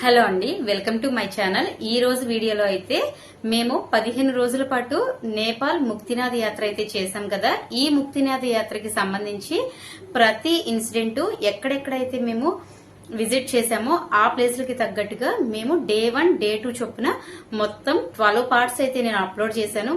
Hello అండి, welcome to my channel. ఈ రోజు వీడియోలో అయితే మేము 15 రోజుల పాటు నేపాల్ ముక్తినాథ్ యాత్ర అయితే చేశాం కదా. ఈ ముక్తినాథ్ యాత్రకి సంబంధించి ప్రతి ఇన్సిడెంట్ ఎక్కడెక్కడైతే మేము విజిట్ చేశామో ఆ ప్లేస్లకి తగ్గట్టుగా మేము డే 1 డే 2 చొప్పున మొత్తం 12 పార్ట్స్ అయితే నేను అప్లోడ్ చేశాను.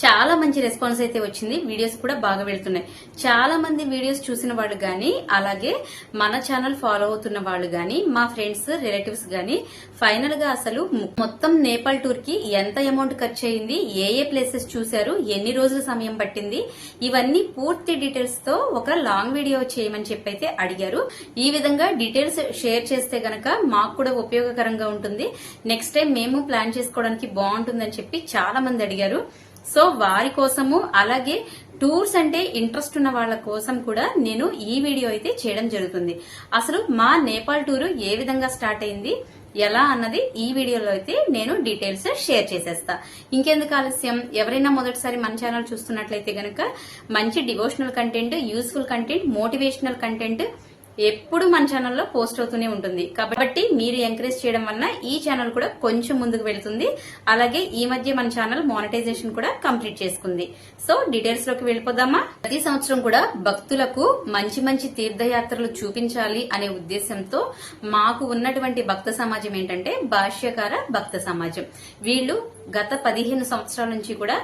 చాలా మంచి రెస్పాన్స్ అయితే వచ్చింది. వీడియోస్ కూడా బాగా వెళ్తున్నాయి. చాలా మంది వీడియోస్ చూసిన వాళ్ళు గాని, అలాగే మన ఛానల్ ఫాలో అవుతున్న వాళ్ళు గాని, మా ఫ్రెండ్స్ రిలేటివ్స్ గాని ఫైనల్ గా అసలు మొత్తం నేపాల్ టూర్ కి ఎంత అమౌంట్ ఖర్చు అయింది, ఏ ఏ ప్లేసెస్ చూశారు, ఎన్ని రోజుల సమయం పట్టింది, ఇవన్నీ పూర్తి డీటెయిల్స్ తో ఒక లాంగ్ వీడియో చేయమని చెప్పైతే అడిగారు. ఈ విధంగా డీటెయిల్స్ షేర్ చేస్తే గనక మాకు కూడా ఉపయోగకరంగా ఉంటుంది. నెక్స్ట్ టైం మేము ప్లాన్ చేసుకోవడానికి బాగుంటుందని చెప్పి చాలా మంది అడిగారు. సో వారి కోసము, అలాగే టూర్స్ అంటే ఇంట్రెస్ట్ ఉన్న వాళ్ళ కోసం కూడా నేను ఈ వీడియో అయితే చేయడం జరుగుతుంది. అసలు మా నేపాల్ టూర్ ఏ విధంగా స్టార్ట్ అయింది, ఎలా అన్నది ఈ వీడియోలో అయితే నేను డీటెయిల్స్ షేర్ చేసేస్తా. ఇంకెందుకు ఆలస్యం, ఎవరైనా మొదటిసారి మన ఛానల్ చూస్తున్నట్లయితే గనక మంచి devotional content, useful content, motivational content ఎప్పుడు మన ఛానల్లో పోస్ట్ అవుతూనే ఉంటుంది. కాబట్టి మీరు ఎంకరేజ్ చేయడం వల్ల ఈ ఛానల్ కూడా కొంచెం ముందుకు వెళ్తుంది. అలాగే ఈ మధ్య మన ఛానల్ మానిటైజేషన్ కూడా కంప్లీట్ చేసుకుంది. సో డీటెయిల్స్ లోకి వెళ్ళిపోదామా. ప్రతి సంవత్సరం కూడా భక్తులకు మంచి మంచి తీర్థయాత్రలు చూపించాలి అనే ఉద్దేశంతో మాకు ఉన్నటువంటి భక్త సమాజం ఏంటంటే భాష్యకార భక్త సమాజం. వీళ్ళు గత 15 సంవత్సరాల నుంచి కూడా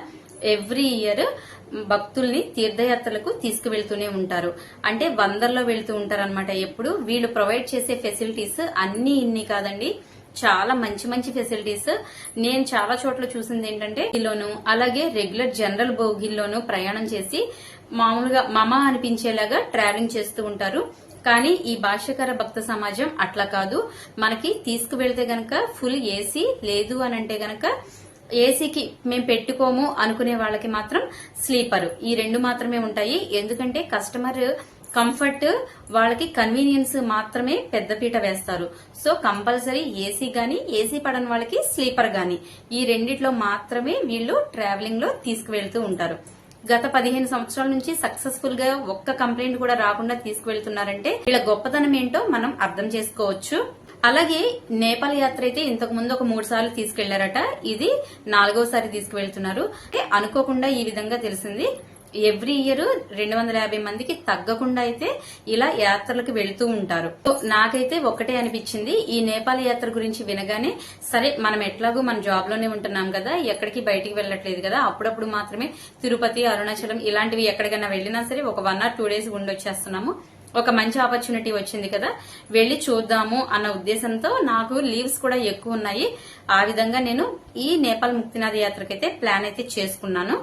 ఎవ్రీ ఇయర్ భక్తుల్ని తీర్థయాత్రలకు తీసుకువెళ్తూనే ఉంటారు. అంటే వందల్లో వెళ్తూ ఉంటారు అనమాట. ఎప్పుడు వీళ్ళు ప్రొవైడ్ చేసే ఫెసిలిటీస్ అన్ని ఇన్ని కాదండి, చాలా మంచి మంచి ఫెసిలిటీస్. నేను చాలా చోట్ల చూసింది ఏంటంటే ఇల్లోను, అలాగే రెగ్యులర్ జనరల్ బోగిల్లోనూ ప్రయాణం చేసి మామూలుగా మమ అనిపించేలాగా ట్రావెలింగ్ చేస్తూ ఉంటారు. కానీ ఈ భాష్యకార భక్త సమాజం అట్లా కాదు. మనకి తీసుకువెళ్తే గనక ఫుల్ ఏసీ, లేదు అని అంటే గనక ఏసీకి మేము పెట్టుకోము అనుకునే వాళ్ళకి మాత్రం స్లీపర్, ఈ రెండు మాత్రమే ఉంటాయి. ఎందుకంటే కస్టమర్ కంఫర్ట్, వాళ్ళకి కన్వీనియన్స్ మాత్రమే పెద్దపీట వేస్తారు. సో కంపల్సరీ ఏసీ గాని, ఏసీ పడని వాళ్ళకి స్లీపర్ గాని, ఈ రెండిట్లో మాత్రమే వీళ్ళు ట్రావెలింగ్ లో తీసుకువెళ్తూ ఉంటారు. గత 15 సంవత్సరాల నుంచి సక్సెస్ఫుల్ గా ఒక్క కంప్లైంట్ కూడా రాకుండా తీసుకువెళ్తున్నారంటే వీళ్ళ గొప్పతనం ఏంటో మనం అర్థం చేసుకోవచ్చు. అలాగే నేపాల్ యాత్ర అయితే ఇంతకు ముందు ఒక 3 సార్లు తీసుకెళ్లారట. ఇది 4వసారి తీసుకువెళ్తున్నారు. అనుకోకుండా ఈ విధంగా తెలిసింది. ఎవ్రీ ఇయర్ 250 మందికి తగ్గకుండా అయితే ఇలా యాత్రలకు వెళ్తూ ఉంటారు. నాకైతే ఒకటే అనిపించింది, ఈ నేపాల్ యాత్ర గురించి వినగానే, సరే మనం ఎట్లాగూ మన జాబ్ లోనే ఉంటున్నాం కదా, ఎక్కడికి బయటికి వెళ్ళట్లేదు కదా, అప్పుడప్పుడు మాత్రమే తిరుపతి, అరుణాచలం ఇలాంటివి ఎక్కడికైనా వెళ్ళినా సరే ఒక 1 or 2 days ఉండొచ్చేస్తున్నాము. ఒక మంచి ఆపర్చునిటీ వచ్చింది కదా, వెళ్లి చూద్దాము అన్న ఉద్దేశంతో నాకు లీవ్స్ కూడా ఎక్కువ ఉన్నాయి. ఆ విధంగా నేను ఈ నేపాల్ ముక్తినాథ్ యాత్రకైతే ప్లాన్ అయితే చేసుకున్నాను.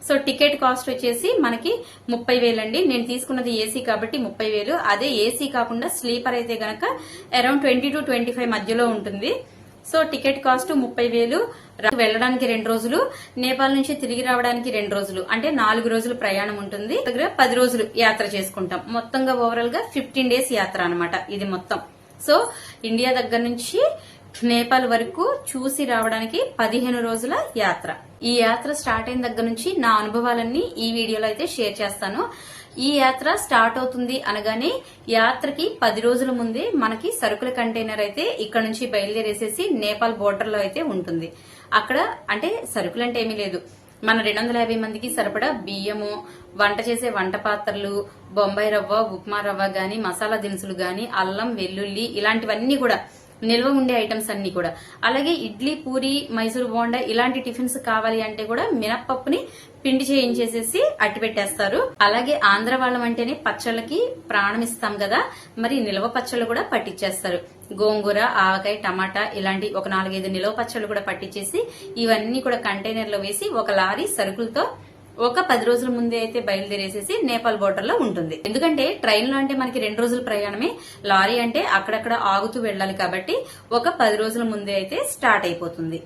సో టికెట్ కాస్ట్ వచ్చేసి మనకి 30,000 అండి. నేను తీసుకున్నది ఏసీ కాబట్టి 30,000. అదే ఏసీ కాకుండా స్లీపర్ అయితే గనక అరౌండ్ 20 to 25 మధ్యలో ఉంటుంది. So ticket cost 30,000. వెళ్ళడానికి 2 రోజులు, నేపాల్ నుంచి తిరిగి రావడానికి 2 రోజులు, అంటే 4 రోజులు ప్రయాణం ఉంటుంది. దగ్గర 10 రోజులు యాత్ర చేసుకుంటాం. మొత్తంగా ఓవరాల్ గా 15 days యాత్ర అనమాట ఇది మొత్తం. సో ఇండియా దగ్గర నుంచి నేపాల్ వరకు చూసి రావడానికి 15 రోజుల యాత్ర. ఈ యాత్ర స్టార్ట్ అయిన దగ్గర నుంచి నా అనుభవాలన్నీ ఈ వీడియోలో అయితే షేర్ చేస్తాను. ఈ యాత్ర స్టార్ట్ అవుతుంది అనగానే యాత్రకి 10 రోజుల ముందే మనకి సరుకుల కంటైనర్ అయితే ఇక్కడ నుంచి బయలుదేరేసేసి నేపాల్ బోర్డర్ లో అయితే ఉంటుంది. అక్కడ అంటే సరుకులు అంటే ఏమీ లేదు, మన 250 మందికి సరిపడా బియ్యము, వంట చేసే వంట పాత్రలు, బొంబాయి రవ్వ, ఉప్మా రవ్వ గాని, మసాలా దినుసులు గాని, అల్లం, వెల్లుల్లి ఇలాంటివన్నీ కూడా నిల్వ ఉండే ఐటమ్స్ అన్ని కూడా. అలాగే ఇడ్లీ, పూరి, మైసూర్ బోండా ఇలాంటి టిఫిన్స్ కావాలి అంటే కూడా మినప్పప్పుని పిండి చేయించేసేసి అట్టి పెట్టేస్తారు. అలాగే ఆంధ్ర వాళ్ళం అంటేనే పచ్చళ్ళకి ప్రాణం ఇస్తాం కదా, మరి నిల్వ పచ్చళ్ళు కూడా పట్టించేస్తారు. గోంగూర, ఆవకాయ, టమాటా ఇలాంటి ఒక 4-5 నిల్వ పచ్చళ్ళు కూడా పట్టించేసి ఇవన్నీ కూడా కంటైనర్ లో వేసి ఒక లారీ సరుకులతో ఒక 10 రోజుల ముందే అయితే బయలుదేరేసేసి నేపాల్ బోర్డర్ లో ఉంటుంది. ఎందుకంటే ట్రైన్ లో అంటే మనకి 2 రోజుల ప్రయాణమే, లారీ అంటే అక్కడక్కడ ఆగుతూ వెళ్లాలి కాబట్టి ఒక 10 రోజుల ముందే అయితే స్టార్ట్ అయిపోతుంది.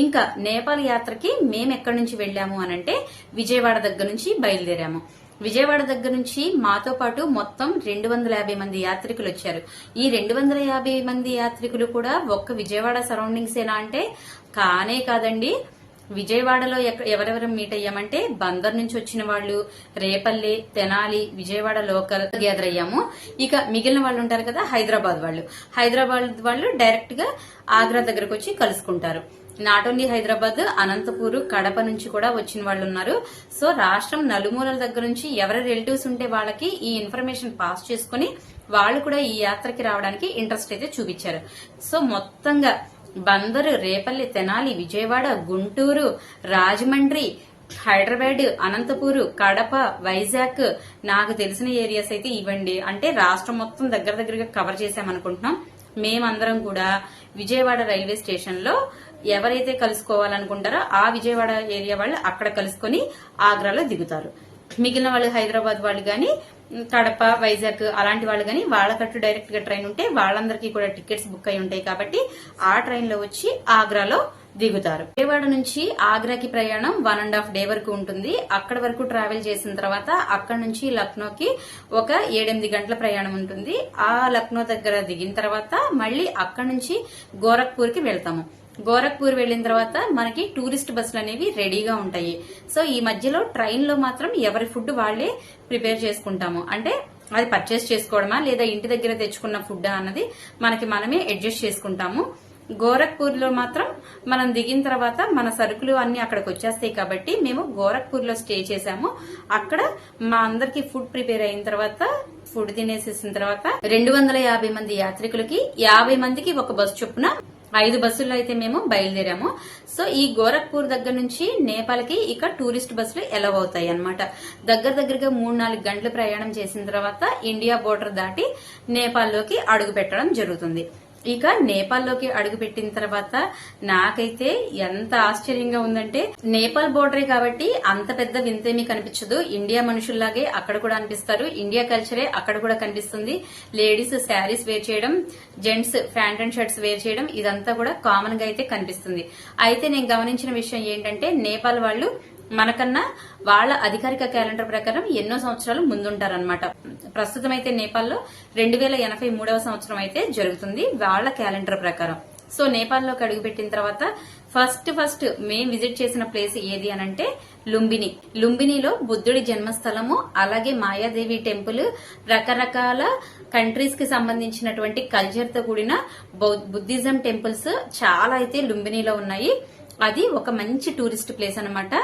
ఇంకా నేపాల్ యాత్రకి మేము ఎక్కడి నుంచి వెళ్లాము అనంటే విజయవాడ దగ్గర నుంచి బయలుదేరాము. విజయవాడ దగ్గర నుంచి మాతో పాటు మొత్తం 250 మంది యాత్రికులు వచ్చారు. ఈ 250 మంది యాత్రికులు కూడా ఒక్క విజయవాడ సరౌండింగ్స్ ఏనా అంటే కానే కాదండి, విజయవాడలో ఎవరెవరు మీట్ అయ్యామంటే బందర్ నుంచి వచ్చిన వాళ్ళు, రేపల్లి, తెనాలి, విజయవాడ లోకల్ గ్యాదర్ అయ్యాము. ఇక మిగిలిన వాళ్ళు ఉంటారు కదా హైదరాబాద్ వాళ్ళు డైరెక్ట్ గా ఆగ్రా దగ్గరకు వచ్చి కలుసుకుంటారు. నాట్ ఓన్లీ హైదరాబాద్, అనంతపూర్, కడప నుంచి కూడా వచ్చిన వాళ్ళు ఉన్నారు. సో రాష్ట్రం నలుమూలల దగ్గర నుంచి ఎవరి రిలేటివ్స్ ఉంటే వాళ్ళకి ఈ ఇన్ఫర్మేషన్ పాస్ చేసుకుని వాళ్ళు కూడా ఈ యాత్రకి రావడానికి ఇంట్రెస్ట్ అయితే చూపించారు. సో మొత్తంగా బందరు, రేపల్లి, తెనాలి, విజయవాడ, గుంటూరు, రాజమండ్రి, హైదరాబాద్, అనంతపూరు, కడప, వైజాగ్, నాకు తెలిసిన ఏరియాస్ అయితే ఇవ్వండి. అంటే రాష్ట్రం మొత్తం దగ్గరగా కవర్ చేశామనుకుంటున్నాం. మేమందరం కూడా విజయవాడ రైల్వే స్టేషన్ లో ఎవరైతే కలుసుకోవాలనుకుంటారో ఆ విజయవాడ ఏరియా వాళ్ళు అక్కడ కలుసుకొని ఆగ్రాలో దిగుతారు. మిగిలిన వాళ్ళు హైదరాబాద్ వాళ్ళు గాని, కడప, వైజాగ్ అలాంటి వాళ్ళు గాని వాళ్ళకట్టు డైరెక్ట్ గా ట్రైన్ ఉంటే వాళ్ళందరికీ కూడా టికెట్స్ బుక్ అయి ఉంటాయి కాబట్టి ఆ ట్రైన్ లో వచ్చి ఆగ్రాలో దిగుతారు. విజయవాడ నుంచి ఆగ్రాకి ప్రయాణం 1.5 డే వరకు ఉంటుంది. అక్కడ వరకు ట్రావెల్ చేసిన తర్వాత అక్కడ నుంచి లక్నోకి ఒక 7-8 గంటల ప్రయాణం ఉంటుంది. ఆ లక్నో దగ్గర దిగిన తర్వాత మళ్ళీ అక్కడ నుంచి గోరఖ్పూర్ కి వెళ్తాము. గోరఖ్పూర్ వెళ్లిన తర్వాత మనకి టూరిస్ట్ బస్సులు అనేవి రెడీగా ఉంటాయి. సో ఈ మధ్యలో ట్రైన్ లో మాత్రం ఎవరి ఫుడ్ వాళ్లే ప్రిపేర్ చేసుకుంటాము. అంటే అది పర్చేస్ చేసుకోవడమా లేదా ఇంటి దగ్గర తెచ్చుకున్న ఫుడ్ అన్నది మనకి మనమే అడ్జస్ట్ చేసుకుంటాము. గోరఖ్పూర్ లో మాత్రం మనం దిగిన తర్వాత మన సరుకులు అన్ని అక్కడికి వచ్చేస్తాయి కాబట్టి మేము గోరఖ్పూర్ లో స్టే చేసాము. అక్కడ మా అందరికి ఫుడ్ ప్రిపేర్ అయిన తర్వాత ఫుడ్ తినేసేసిన తర్వాత 250 మంది యాత్రికులకి 50 మందికి ఒక బస్సు చొప్పున 5 బస్సుల్లో అయితే మేము బయలుదేరాము. సో ఈ గోరఖ్పూర్ దగ్గర నుంచి నేపాల్ కి ఇక టూరిస్ట్ బస్సులు ఎలవ్ అవుతాయి అన్నమాట. దగ్గరగా 3-4 గంటలు ప్రయాణం చేసిన తర్వాత ఇండియా బోర్డర్ దాటి నేపాల్ లోకి అడుగు పెట్టడం జరుగుతుంది. ఇక నేపాల్ లోకి అడుగు పెట్టిన తర్వాత నాకైతే ఎంత ఆశ్చర్యంగా ఉందంటే, నేపాల్ బోర్డరే కాబట్టి అంత పెద్ద వింతేమీ కనిపించదు. ఇండియా మనుషుల్లాగే అక్కడ కూడా అనిపిస్తారు. ఇండియా కల్చరే అక్కడ కూడా కనిపిస్తుంది. లేడీస్ శారీస్ వేర్ చేయడం, gents pant and shirts wear చేయడం ఇదంతా కూడా కామన్ గా అయితే కనిపిస్తుంది. అయితే నేను గమనించిన విషయం ఏంటంటే, నేపాల్ వాళ్ళు మనకన్నా వాళ్ళ అధికారిక క్యాలెండర్ ప్రకారం ఎన్నో సంవత్సరాలు ముందుంటారనమాట. ప్రస్తుతం అయితే నేపాల్లో 2083వ సంవత్సరం అయితే జరుగుతుంది వాళ్ళ క్యాలెండర్ ప్రకారం. సో నేపాల్లోకి అడుగుపెట్టిన తర్వాత ఫస్ట్ మేం విజిట్ చేసిన ప్లేస్ ఏది అనంటే లుంబిని. లుంబినిలో బుద్ధుడి జన్మస్థలము, అలాగే మాయాదేవి టెంపుల్, రకరకాల కంట్రీస్ కి సంబంధించినటువంటి కల్చర్ తో కూడిన బుద్ధిజం టెంపుల్స్ చాలా అయితే లుంబినిలో ఉన్నాయి. అది ఒక మంచి టూరిస్ట్ ప్లేస్ అన్నమాట.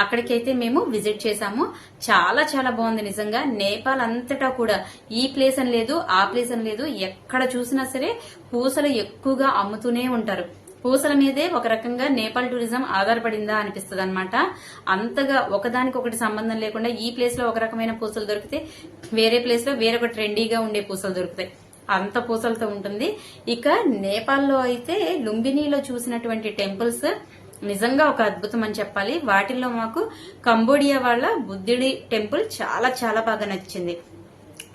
అక్కడికైతే మేము విజిట్ చేసాము. చాలా బాగుంది నిజంగా. నేపాల్ అంతటా కూడా ఈ ప్లేస్ అని లేదు, ఆ ప్లేస్ అని లేదు, ఎక్కడ చూసినా సరే పూసలు ఎక్కువగా అమ్ముతూనే ఉంటారు. పూసల మీదే ఒక రకంగా నేపాల్ టూరిజం ఆధారపడిందా అనిపిస్తుంది అనమాట. అంతగా ఒకదానికొకటి సంబంధం లేకుండా ఈ ప్లేస్ లో ఒక రకమైన పూసలు దొరికితే వేరే ప్లేస్ లో వేరొక ట్రెండీగా ఉండే పూసలు దొరుకుతాయి. అంత పూసలతో ఉంటుంది. ఇక నేపాల్లో అయితే లుంబినిలో చూసినటువంటి టెంపుల్స్ నిజంగా ఒక అద్భుతం అని చెప్పాలి. వాటిల్లో మాకు కంబోడియా వాళ్ళ బుద్ధుడి టెంపుల్ చాలా బాగా నచ్చింది.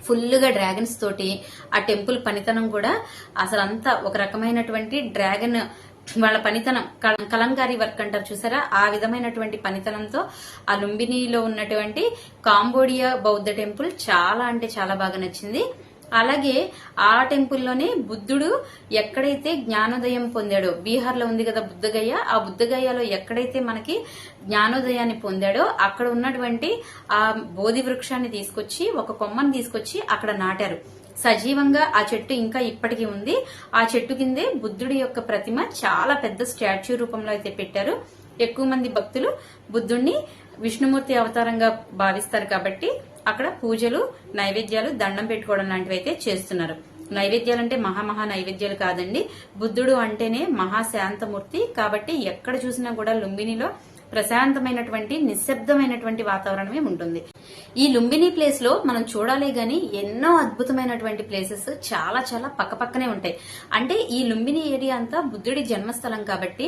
ఫుల్ గా డ్రాగన్స్ తోటి ఆ టెంపుల్ పనితనం కూడా అసలంతా ఒక రకమైనటువంటి డ్రాగన్ వాళ్ళ పనితనం, కలంకారీ వర్క్ అంటారు చూసారా, ఆ విధమైనటువంటి పనితనంతో ఆ లుంబినిలో ఉన్నటువంటి కాంబోడియా బౌద్ధ టెంపుల్ చాలా అంటే చాలా బాగా నచ్చింది. అలాగే ఆ టెంపుల్లోనే బుద్ధుడు ఎక్కడైతే జ్ఞానోదయం పొందాడో, బీహార్ లో ఉంది కదా బుద్ధగయ, ఆ బుద్ధగయలో ఎక్కడైతే మనకి జ్ఞానోదయాన్ని పొందాడో అక్కడ ఉన్నటువంటి ఆ బోధి వృక్షాన్ని తీసుకొచ్చి, ఒక కొమ్మని తీసుకొచ్చి అక్కడ నాటారు. సజీవంగా ఆ చెట్టు ఇంకా ఇప్పటికీ ఉంది. ఆ చెట్టు కిందే బుద్ధుడి యొక్క ప్రతిమ చాలా పెద్ద స్టాచ్యూ రూపంలో అయితే పెట్టారు. ఎక్కువ మంది భక్తులు బుద్ధుడిని విష్ణుమూర్తి అవతారంగా భావిస్తారు కాబట్టి అక్కడ పూజలు, నైవేద్యాలు, దండం పెట్టుకోవడం లాంటివి అయితే చేస్తున్నారు. నైవేద్యాలంటే మహా నైవేద్యాలు కాదండి. బుద్ధుడు అంటేనే మహాశాంతమూర్తి కాబట్టి ఎక్కడ చూసినా కూడా లుంబినిలో ప్రశాంతమైనటువంటి నిశ్శబ్దమైనటువంటి వాతావరణమే ఉంటుంది. ఈ లుంబిని ప్లేస్ లో మనం చూడాలి గాని ఎన్నో అద్భుతమైనటువంటి ప్లేసెస్ చాలా పక్కపక్కనే ఉంటాయి. అంటే ఈ లుంబిని ఏరియా అంతా బుద్ధుడి జన్మస్థలం కాబట్టి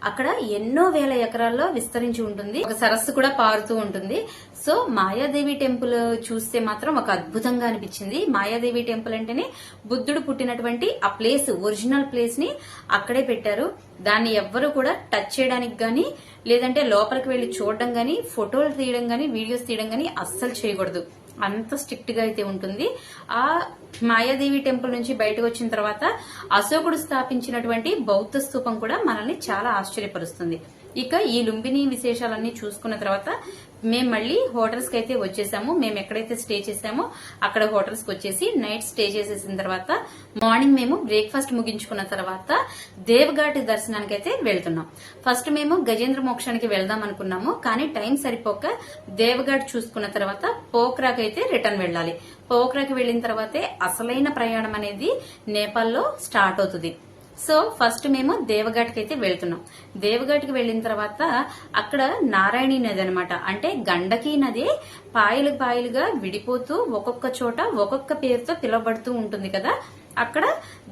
అక్కడ ఎన్నో వేల ఎకరాల్లో విస్తరించి ఉంటుంది. ఒక సరస్సు కూడా పారుతూ ఉంటుంది. సో మాయాదేవి టెంపుల్ చూస్తే మాత్రం ఒక అద్భుతంగా అనిపించింది. మాయాదేవి టెంపుల్ అంటేనే బుద్ధుడు పుట్టినటువంటి ఆ ప్లేస్, ఒరిజినల్ ప్లేస్ ని అక్కడే పెట్టారు. దాన్ని ఎవ్వరు కూడా టచ్ చేయడానికి గాని, లేదంటే లోపలికి వెళ్లి చూడడం గాని, ఫోటోలు తీయడం గాని, వీడియోస్ తీయడం గాని అస్సలు చేయకూడదు. అంత స్ట్రిక్ట్ గా అయితే ఉంటుంది. ఆ మాయాదేవి టెంపుల్ నుంచి బయటకు వచ్చిన తర్వాత అశోకుడు స్థాపించినటువంటి బౌద్ధ స్తూపం కూడా మనల్ని చాలా ఆశ్చర్యపరుస్తుంది. ఇక ఈ లుంబిని విశేషాలన్నీ చూసుకున్న తర్వాత మేము మళ్ళీ హోటల్స్ కి అయితే వచ్చేసాము. మేము ఎక్కడైతే స్టే చేసామో అక్కడ హోటల్స్ కి వచ్చేసి నైట్ స్టే చేసేసిన తర్వాత మార్నింగ్ మేము బ్రేక్ఫాస్ట్ ముగించుకున్న తర్వాత దేవఘాట్ దర్శనానికి అయితే వెళ్తున్నాం. ఫస్ట్ మేము గజేంద్ర మోక్షానికి వెళ్దాం అనుకున్నాము, కానీ టైం సరిపోక దేవఘాట్ చూసుకున్న తర్వాత పోఖ్రాకి అయితే రిటర్న్ వెళ్ళాలి. పోఖ్రాకి వెళ్లిన తర్వాతే అసలైన ప్రయాణం అనేది నేపాల్లో స్టార్ట్ అవుతుంది. సో ఫస్ట్ మేము దేవఘాట్కి అయితే వెళ్తున్నాం. దేవఘాట్కి వెళ్లిన తర్వాత అక్కడ నారాయణి నది అనమాట, అంటే గండకీ నది పాయలు పాయలుగా విడిపోతూ ఒక్కొక్క చోట ఒక్కొక్క పేరుతో పిలువబడుతూ ఉంటుంది కదా. అక్కడ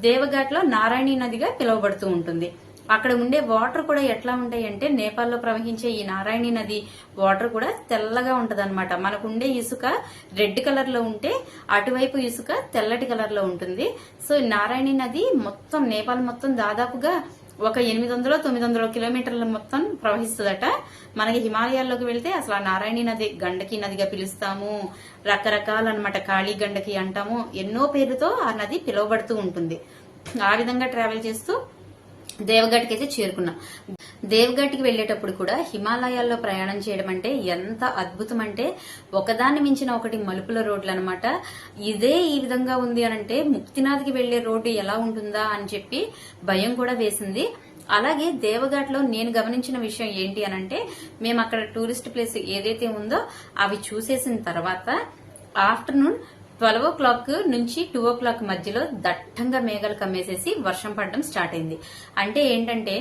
దేవఘాట్ లో నారాయణి నదిగా పిలువబడుతూ ఉంటుంది. అక్కడ ఉండే వాటర్ కూడా ఎట్లా ఉంటాయి అంటే నేపాల్లో ప్రవహించే ఈ నారాయణి నది వాటర్ కూడా తెల్లగా ఉంటది అనమాట. మనకు ఉండే ఇసుక రెడ్ కలర్ లో ఉంటే అటువైపు ఇసుక తెల్లటి కలర్ లో ఉంటుంది. సో నారాయణి నది మొత్తం నేపాల్ మొత్తం దాదాపుగా ఒక 800-900 కిలోమీటర్ల మొత్తం ప్రవహిస్తుందట. మనకి హిమాలయాల్లోకి వెళ్తే అసలు ఆ నారాయణి నది గండకి నదిగా పిలుస్తాము, రకరకాలన్నమాట, కాళీ గండకి అంటాము, ఎన్నో పేరుతో ఆ నది పిలువబడుతూ ఉంటుంది. ఆ విధంగా ట్రావెల్ చేస్తూ దేవఘాట్కి అయితే చేరుకున్నాం. దేవఘాట్కి వెళ్లేటప్పుడు కూడా హిమాలయాల్లో ప్రయాణం చేయడం అంటే ఎంత అద్భుతం అంటే ఒకదాన్ని మించిన ఒకటి మలుపుల రోడ్లు అనమాట. ఇదే ఈ విధంగా ఉంది అనంటే ముక్తినాథ్కి వెళ్లే రోడ్డు ఎలా ఉంటుందా అని చెప్పి భయం కూడా వేసింది. అలాగే దేవఘాట్ లో నేను గమనించిన విషయం ఏంటి అనంటే మేము అక్కడ టూరిస్ట్ ప్లేస్ ఏదైతే ఉందో అవి చూసేసిన తర్వాత ఆఫ్టర్నూన్ 12 నుంచి 2 మధ్యలో దట్టంగా మేఘాలు కమ్మేసేసి వర్షం పడడం స్టార్ట్ అయింది. అంటే ఏంటంటే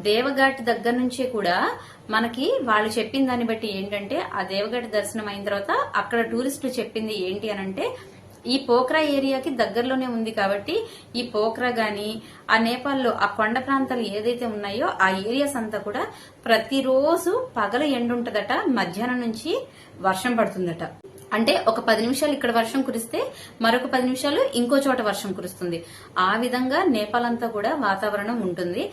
దేవఘాట్ దగ్గర నుంచే కూడా మనకి వాళ్ళు చెప్పిన దాన్ని బట్టి ఏంటంటే ఆ దేవఘాట్ దర్శనం అయిన తర్వాత అక్కడ టూరిస్టులు చెప్పింది ఏంటి అనంటే ఈ పోఖ్రా ఏరియాకి దగ్గరలోనే ఉంది కాబట్టి ఈ పోఖ్రా గాని ఆ నేపాల్లో ఆ కొండ ప్రాంతాలు ఏదైతే ఉన్నాయో ఆ ఏరియాస్ అంతా కూడా ప్రతిరోజు పగల ఎండుంటదట, మధ్యాహ్నం నుంచి వర్షం పడుతుందట. అంటే ఒక 10 నిమిషాలు ఇక్కడ వర్షం కురిస్తే మరొక 10 నిమిషాలు ఇంకో చోట వర్షం కురుస్తుంది. ఆ విధంగా నేపాల్ అంతా కూడా వాతావరణం ఉంటుంది.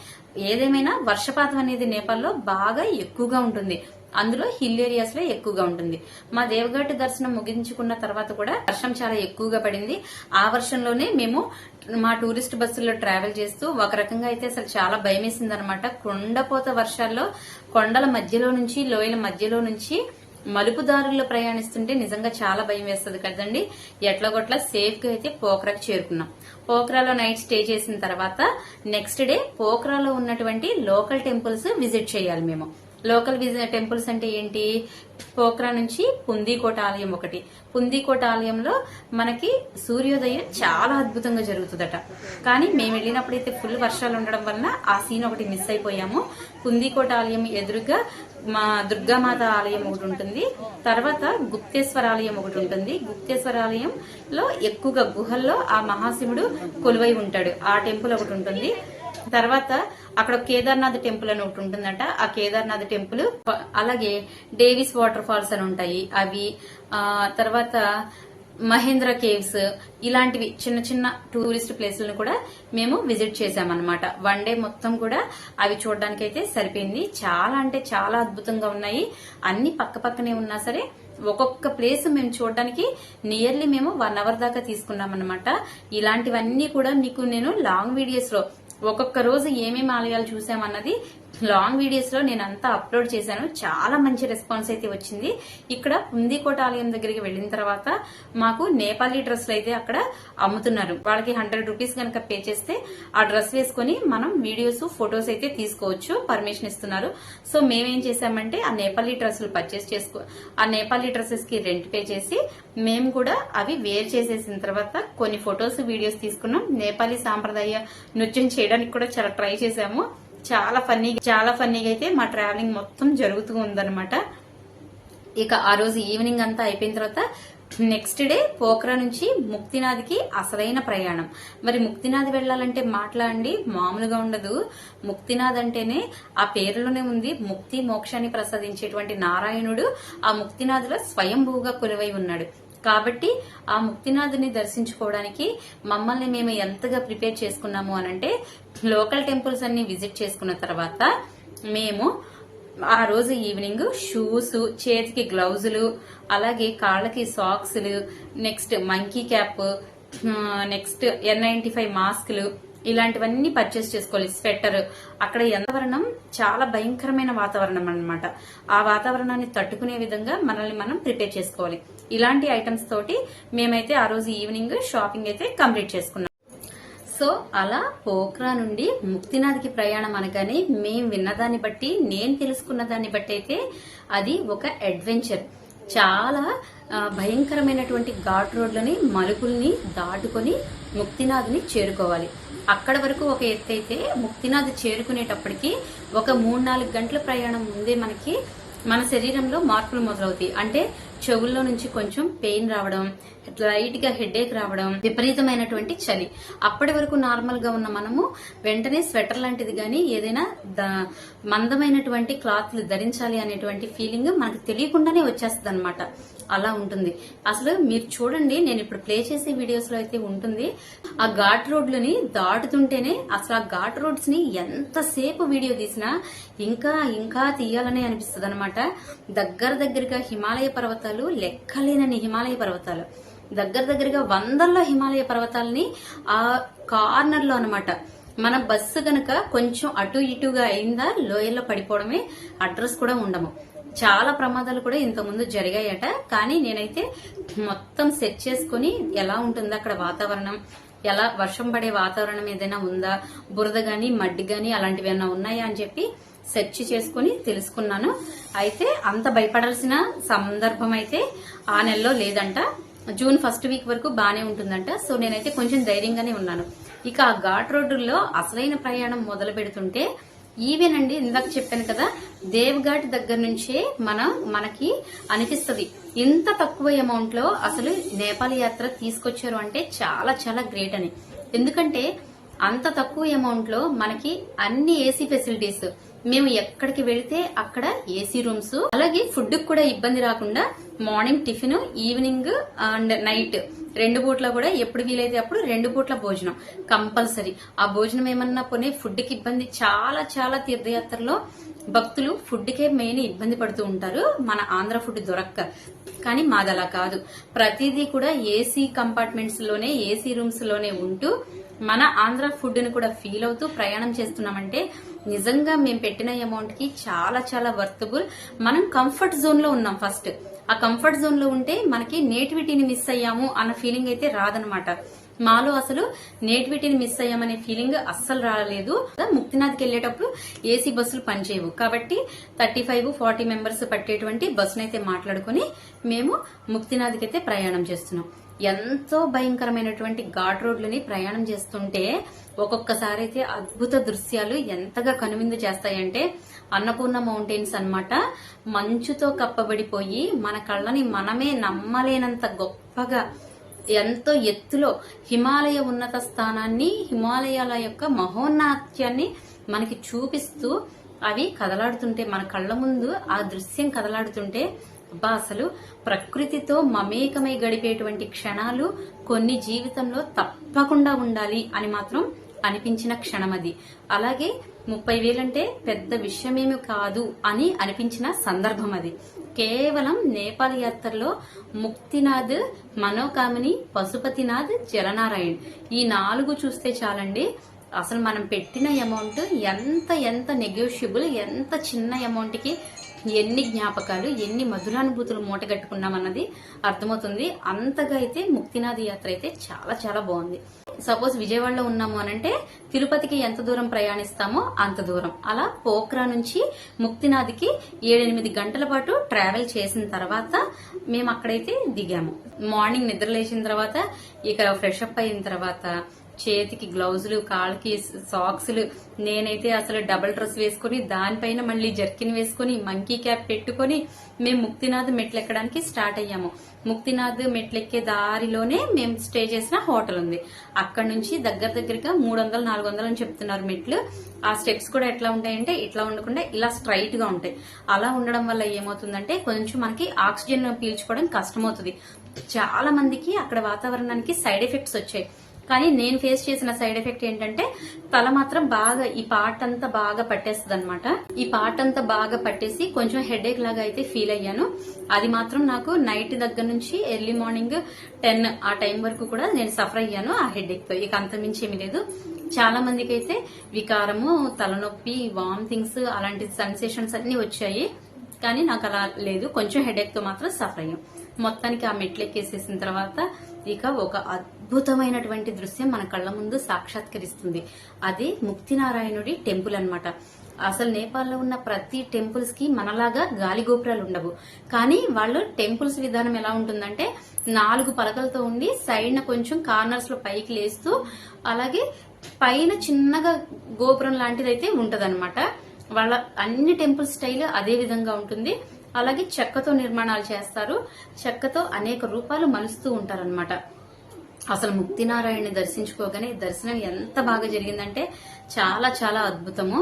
ఏదేమైనా వర్షపాతం అనేది నేపాల్లో బాగా ఎక్కువగా ఉంటుంది, అందులో హిల్ ఏరియాస్ లో ఎక్కువగా ఉంటుంది. మా దేవఘాట్ దర్శనం ముగించుకున్న తర్వాత కూడా వర్షం చాలా ఎక్కువగా పడింది. ఆ వర్షంలోనే మేము మా టూరిస్ట్ బస్సుల్లో ట్రావెల్ చేస్తూ ఒక రకంగా అయితే అసలు చాలా భయం వేసింది అనమాట. కొండపోత వర్షాల్లో కొండల మధ్యలో నుంచి లోయల మధ్యలో నుంచి మలుపు దారుల్లో ప్రయాణిస్తుంటే నిజంగా చాలా భయం వేస్తుంది కదండి. ఎట్లాగొట్లా సేఫ్ గా అయితే పోఖ్రాకి చేరుకున్నాం. పోఖ్రాలో నైట్ స్టే చేసిన తర్వాత నెక్స్ట్ డే పోఖ్రాలో ఉన్నటువంటి లోకల్ టెంపుల్స్ విజిట్ చేయాలి మేము. లోకల్ టెంపుల్స్ అంటే ఏంటి, పోఖ్రా నుంచి పుందీకోట ఆలయం ఒకటి. పుందీకోట ఆలయంలో మనకి సూర్యోదయం చాలా అద్భుతంగా జరుగుతుందట. కానీ మేము వెళ్ళినప్పుడైతే ఫుల్ వర్షాలు ఉండడం వలన ఆ సీన్ ఒకటి మిస్ అయిపోయాము. పుందీకోట ఆలయం ఎదురుగా మా దుర్గామాత ఆలయం ఒకటి ఉంటుంది, తర్వాత గుప్తేశ్వర ఆలయం ఒకటి ఉంటుంది. గుప్తేశ్వర ఆలయంలో ఎక్కువగా గుహల్లో ఆ మహాశివుడు కొలువై ఉంటాడు, ఆ టెంపుల్ ఒకటి ఉంటుంది. తర్వాత అక్కడ కేదార్నాథ్ టెంపుల్ అని ఒకటి ఉంటుందంట, ఆ కేదార్నాథ్ టెంపుల్. అలాగే డేవిస్ వాటర్ ఫాల్స్ అని ఉంటాయి అవి. తర్వాత మహేంద్ర కేవ్స్, ఇలాంటివి చిన్న చిన్న టూరిస్ట్ ప్లేసులను కూడా మేము విజిట్ చేసామన్నమాట. 1 డే మొత్తం కూడా అవి చూడడానికి అయితే సరిపోయింది. చాలా అంటే చాలా అద్భుతంగా ఉన్నాయి. అన్ని పక్క పక్కనే ఉన్నా సరే ఒక్కొక్క ప్లేస్ మేము చూడడానికి నియర్లీ మేము 1 అవర్ దాకా తీసుకున్నామన్నమాట. ఇలాంటివన్నీ కూడా మీకు నేను లాంగ్ వీడియోస్ లో ఒక్కొక్క రోజు ఏమేమి ఆలయాలు చూసామన్నది లాంగ్ వీడియోస్ లో నేను అంతా అప్లోడ్ చేశాను. చాలా మంచి రెస్పాన్స్ అయితే వచ్చింది. ఇక్కడ పుందీకోట ఆలయం దగ్గరికి వెళ్లిన తర్వాత మాకు నేపాలీ డ్రెస్లు అయితే అక్కడ అమ్ముతున్నారు. వాళ్ళకి 100 రూపీస్ కనుక పే చేస్తే ఆ డ్రెస్ వేసుకుని మనం వీడియోస్ ఫొటోస్ అయితే తీసుకోవచ్చు, పర్మిషన్ ఇస్తున్నారు. సో మేమేం చేసామంటే ఆ నేపాలీ డ్రెస్సులు పర్చేస్ ఆ నేపాలీ డ్రెస్సెస్ కి రెంట్ పే చేసి మేము కూడా అవి వేర్ చేసేసిన తర్వాత కొన్ని ఫొటోస్ వీడియోస్ తీసుకున్నాం. నేపాలీ సాంప్రదాయ నృత్యం చేయడానికి కూడా చాలా ట్రై చేశాము. చాలా ఫన్నీగా అయితే మా ట్రావెలింగ్ మొత్తం జరుగుతూ ఉందన్నమాట. ఇక ఆ రోజు ఈవినింగ్ అంతా అయిపోయిన తర్వాత నెక్స్ట్ డే పోఖ్రా నుంచి ముక్తినాథ్కి అసలైన ప్రయాణం. మరి ముక్తినాథ్ వెళ్లాలంటే మాట్లాడండి మామూలుగా ఉండదు. ముక్తినాథ్ అంటేనే ఆ పేరులోనే ఉంది, ముక్తి మోక్షాన్ని ప్రసాదించేటువంటి నారాయణుడు ఆ ముక్తినాథ్లో స్వయంభూగా కొలువై ఉన్నాడు. కాబట్టి ఆ ముక్తినాథుని దర్శించుకోవడానికి మమ్మల్ని మేము ఎంతగా ప్రిపేర్ చేసుకున్నాము అనంటే లోకల్ టెంపుల్స్ అన్ని విజిట్ చేసుకున్న తర్వాత మేము ఆ రోజు ఈవినింగ్ షూస్, చేతికి గ్లౌజులు, అలాగే కాళ్ళకి సాక్స్లు, next monkey cap, next N95 మాస్కులు, ఇలాంటివన్నీ పర్చేస్ చేసుకోవాలి. స్వెటర్, అక్కడ వాతావరణం చాలా భయంకరమైన వాతావరణం అన్నమాట. ఆ వాతావరణాన్ని తట్టుకునే విధంగా మనల్ని మనం ప్రిపేర్ చేసుకోవాలి. ఇలాంటి ఐటమ్స్ తోటి మేమైతే ఆ రోజు ఈవినింగ్ షాపింగ్ అయితే కంప్లీట్ చేసుకున్నాం. సో అలా పోఖ్రా నుండి ముక్తినాథ్కి ప్రయాణం అనగానే మేం విన్నదాన్ని బట్టి, నేను తెలుసుకున్న దాన్ని బట్టి అయితే అది ఒక అడ్వెంచర్. చాలా భయంకరమైనటువంటి ఘాట్ రోడ్లని, మలుపుల్ని దాటుకొని ముక్తినాథ్ని చేరుకోవాలి. అక్కడ వరకు ఒక ఎత్తు అయితే, ముక్తినాథ్ చేరుకునేటప్పటికి ఒక 3-4 గంటల ప్రయాణం ముందే మనకి మన శరీరంలో మార్పులు మొదలవుతాయి. అంటే చెవుల్లో నుంచి కొంచెం పెయిన్ రావడం, లైట్ గా హెడేక్ రావడం, విపరీతమైనటువంటి చలి. అప్పటి వరకు నార్మల్ గా ఉన్న మనము వెంటనే స్వెటర్ లాంటిది గాని ఏదైనా మందమైనటువంటి క్లాత్లు ధరించాలి అనేటువంటి ఫీలింగ్ మనకు తెలియకుండానే వచ్చేస్తుంది అనమాట. అలా ఉంటుంది. అసలు మీరు చూడండి, నేను ఇప్పుడు ప్లే చేసే వీడియోస్ లో అయితే ఉంటుంది. ఆ ఘాట్ రోడ్లని దాటుతుంటేనే అసలు ఆ ఘాట్ రోడ్స్ ని ఎంతసేపు వీడియో తీసినా ఇంకా ఇంకా తీయాలనే అనిపిస్తుంది అనమాట. దగ్గరగా హిమాలయ పర్వతాలు, లెక్కలేనని హిమాలయ పర్వతాలు, దగ్గరగా వందల్లో హిమాలయ పర్వతాలని ఆ కార్నర్ లో అనమాట. మన బస్సు గనక కొంచెం అటు ఇటుగా అయిందా లోయల్లో పడిపోవడమే, అడ్రస్ కూడా ఉండము. చాలా ప్రమాదాలు కూడా ఇంతకుముందు జరిగాయట. కానీ నేనైతే మొత్తం సెట్ చేసుకుని ఎలా ఉంటుందో అక్కడ వాతావరణం, ఎలా వర్షం పడే వాతావరణం ఏదైనా ఉందా, బురద గాని మడ్డి గాని అలాంటివి ఏమైనా ఉన్నాయా అని చెప్పి సెర్చ్ చేసుకుని తెలుసుకున్నాను. అయితే అంత భయపడాల్సిన సందర్భం అయితే ఆ నెలలో లేదంట. జూన్ ఫస్ట్ వీక్ వరకు బానే ఉంటుందంట. సో నేనైతే కొంచెం ధైర్యంగానే ఉన్నాను. ఇక ఆ ఘాట్ రోడ్డుల్లో అసలైన ప్రయాణం మొదలు పెడుతుంటే ఈవెన్ అండి, ఇందాక చెప్పాను కదా, దేవ్ఘాట్ దగ్గర నుంచే మనకి అనిపిస్తుంది ఇంత తక్కువ అమౌంట్ లో అసలు నేపాల్ యాత్ర తీసుకొచ్చారు అంటే చాలా చాలా గ్రేట్ అని. ఎందుకంటే అంత తక్కువ అమౌంట్ లో మనకి అన్ని ఏసీ ఫెసిలిటీస్, మేము ఎక్కడికి వెళితే అక్కడ ఏసీ రూమ్స్, అలాగే ఫుడ్ కూడా ఇబ్బంది రాకుండా morning tiffin, evening and night 2 పూట్ల కూడా ఎప్పుడు వీలైతే అప్పుడు 2 పూట్ల భోజనం కంపల్సరీ. ఆ భోజనం ఏమన్నా పోనీ ఫుడ్ కి ఇబ్బంది, చాలా చాలా తీర్థయాత్రలో భక్తులు ఫుడ్ కే మెయిన్ ఇబ్బంది పడుతూ ఉంటారు, మన ఆంధ్ర ఫుడ్ దొరక్క. కానీ మాదలా కాదు, ప్రతిదీ కూడా ఏసీ కంపార్ట్మెంట్స్ లోనే, ఏసీ రూమ్స్ లోనే ఉంటూ మన ఆంధ్ర ఫుడ్ ని కూడా ఫీల్ అవుతూ ప్రయాణం చేస్తున్నామంటే నిజంగా మేము పెట్టిన అమౌంట్ కి చాలా చాలా వర్తబుల్. మనం కంఫర్ట్ జోన్ లో ఉన్నాం. ఫస్ట్ ఆ కంఫర్ట్ జోన్ లో ఉంటే మనకి నేటివిటీని మిస్ అయ్యాము అన్న ఫీలింగ్ అయితే రాదనమాట. మాలో అసలు నేటివిటీని మిస్ అయ్యామనే ఫీలింగ్ అస్సలు రాలేదు. ముక్తినాథ్కి వెళ్లేటప్పుడు ఏసీ బస్సులు పనిచేయవు కాబట్టి 35-40 మెంబర్స్ పట్టేటువంటి బస్సునైతే మాట్లాడుకుని మేము ముక్తినాథ్కి అయితే ప్రయాణం చేస్తున్నాం. ఎంతో భయంకరమైనటువంటి ఘాట్ రోడ్లని ప్రయాణం చేస్తుంటే ఒక్కొక్కసారి అయితే అద్భుత దృశ్యాలు ఎంతగా కనువిందు చేస్తాయంటే, అన్నపూర్ణ మౌంటైన్స్ అన్నమాట మంచుతో కప్పబడిపోయి మన కళ్ళని మనమే నమ్మలేనంత గొప్పగా ఎంతో ఎత్తులో హిమాలయ ఉన్నత స్థానాన్ని, హిమాలయాల యొక్క మహోన్నత్యాన్ని మనకి చూపిస్తూ అవి కదలాడుతుంటే, మన కళ్ళ ముందు ఆ దృశ్యం కదలాడుతుంటే అబ్బా, అసలు ప్రకృతితో మమేకమై గడిపేటువంటి క్షణాలు కొన్ని జీవితంలో తప్పకుండా ఉండాలి అని మాత్రం అనిపించిన క్షణం అది. అలాగే 30,000 అంటే పెద్ద విషయమేమి కాదు అని అనిపించిన సందర్భం అది. కేవలం నేపాల్ యాత్రలో ముక్తినాథ్, మనోకామిని, పశుపతినాథ్, జలనారాయణ్ ఈ 4 చూస్తే చాలండి. అసలు మనం పెట్టిన అమౌంట్ ఎంత ఎంత నెగోషియబుల్, ఎంత చిన్న అమౌంట్ కి ఎన్ని జ్ఞాపకాలు, ఎన్ని మధురానుభూతులు మూటగట్టుకున్నామన్నది అర్థమవుతుంది. అంతగా అయితే ముక్తినాథ్ యాత్ర అయితే చాలా చాలా బాగుంది. సపోజ్ విజయవాడలో ఉన్నాము అనంటే తిరుపతికి ఎంత దూరం ప్రయాణిస్తామో అంత దూరం. అలా పోఖ్రా నుంచి ముక్తినాథ్కి 7-8 గంటల పాటు ట్రావెల్ చేసిన తర్వాత మేము అక్కడైతే దిగాము. మార్నింగ్ నిద్ర లేచిన తర్వాత ఇక ఫ్రెష్ అప్ అయిన తర్వాత చేతికి గ్లౌజులు, కాళ్ళకి సాక్స్లు, నేనైతే అసలు డబుల్ డ్రెస్ వేసుకుని దానిపైన మళ్ళీ జర్కిన్ వేసుకుని మంకీ క్యాప్ పెట్టుకుని మేము ముక్తినాథ్ మెట్లు ఎక్కడానికి స్టార్ట్ అయ్యాము. ముక్తినాథ్ మెట్లెక్కే దారిలోనే మేము స్టే చేసిన హోటల్ ఉంది. అక్కడ నుంచి దగ్గరగా 300-400 అని చెప్తున్నారు మెట్లు. ఆ స్టెప్స్ కూడా ఎట్లా ఉంటాయంటే ఇట్లా ఉండకుండా ఇలా స్ట్రైట్ గా ఉంటాయి. అలా ఉండడం వల్ల ఏమవుతుందంటే కొంచెం మనకి ఆక్సిజన్ పీల్చుకోవడం కష్టమవుతుంది. చాలా మందికి అక్కడ వాతావరణానికి సైడ్ ఎఫెక్ట్స్ వచ్చాయి. కానీ నేను ఫేస్ చేసిన సైడ్ ఎఫెక్ట్ ఏంటంటే తల మాత్రం బాగా ఈ పార్ట్ అంతా బాగా పట్టేస్తుంది అనమాట. ఈ పార్ట్ అంతా బాగా పట్టేసి కొంచెం హెడేక్ లాగా అయితే ఫీల్ అయ్యాను. అది మాత్రం నాకు నైట్ దగ్గర నుంచి ఎర్లీ మార్నింగ్ 10 ఆ టైం వరకు కూడా నేను సఫర్ అయ్యాను ఆ హెడేక్ తో. ఇక అంతమించి ఏమీ లేదు. చాలా మందికి అయితే వికారము, తలనొప్పి, వామిటింగ్స్ అలాంటి సెన్సేషన్స్ అన్ని వచ్చాయి. కానీ నాకు అలా లేదు, కొంచెం హెడేక్ తో మాత్రం సఫర్ అయ్యాం. మొత్తానికి ఆ మెట్లు ఎక్కేసేసిన తర్వాత ఇక ఒక అద్భుతమైనటువంటి దృశ్యం మన కళ్ళ ముందు సాక్షాత్కరిస్తుంది. అది ముక్తినారాయణుడి టెంపుల్ అన్నమాట. అసలు నేపాల్లో ఉన్న ప్రతి టెంపుల్స్ కి మనలాగా గాలి గోపురాలు ఉండవు. కానీ వాళ్ళు టెంపుల్స్ విధానం ఎలా ఉంటుందంటే 4 పలకలతో ఉండి సైడ్ కొంచెం కార్నర్స్ లో పైకి లేస్తూ, అలాగే పైన చిన్నగా గోపురం లాంటిది అయితే ఉంటదన్నమాట. వాళ్ళ అన్ని టెంపుల్ స్టైల్ అదే విధంగా ఉంటుంది. అలాగే చెక్కతో నిర్మాణాలు చేస్తారు, చెక్కతో అనేక రూపాలు మలుస్తూ ఉంటారన్నమాట. అసలు ముక్తినారాయణని దర్శించుకోగానే దర్శనం ఎంత బాగా జరిగిందంటే చాలా చాలా అద్భుతము.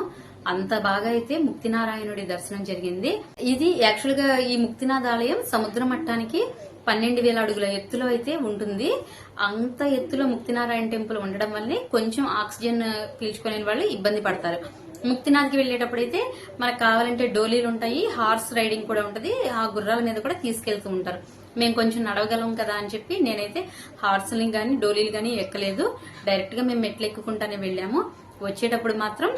అంత బాగా అయితే ముక్తినారాయణుడి దర్శనం జరిగింది. ఇది యాక్చువల్ గా ఈ ముక్తినాథ ఆలయం సముద్ర మట్టానికి 12,000 అడుగుల ఎత్తులో అయితే ఉంటుంది. అంత ఎత్తులో ముక్తినారాయణ టెంపుల్ ఉండడం వల్లే కొంచెం ఆక్సిజన్ పీల్చుకునే వాళ్ళు ఇబ్బంది పడతారు. ముక్తినాథ్కి వెళ్లేటప్పుడైతే మనకు కావాలంటే డోలీలు ఉంటాయి, హార్స్ రైడింగ్ కూడా ఉంటది, ఆ గుర్రాల మీద కూడా తీసుకెళ్తూ ఉంటారు. మేము కొంచెం నడవగలం కదా అని చెప్పి నేనైతే హార్స్ని గానీ డోలీలు గానీ ఎక్కలేదు, డైరెక్ట్ గా మేము మెట్లు ఎక్కుకుంటానే వెళ్ళాము. వచ్చేటప్పుడు మాత్రం